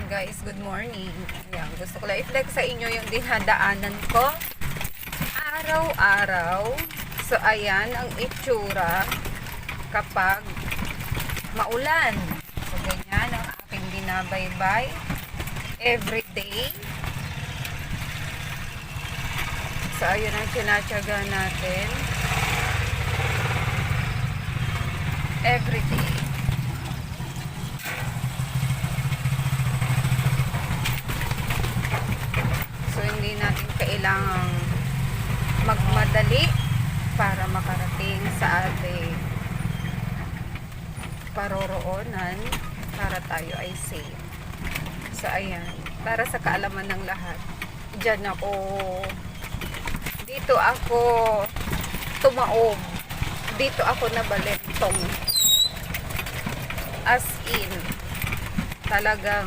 guys, good morning. Ayan, gusto ko lang i-flex sa inyo yung dinadaanan ko araw-araw. So ayan ang itsura kapag maulan. So ganyan ang aking binabaybay everyday. So ayun ang tinatyaga natin everyday. So hindi natin kailangang magmadali para makarating sa ating paroroonan para tayo ay safe. So ayan, para sa kaalaman ng lahat, dito ako tumaob, dito ako nabalentong, as in talagang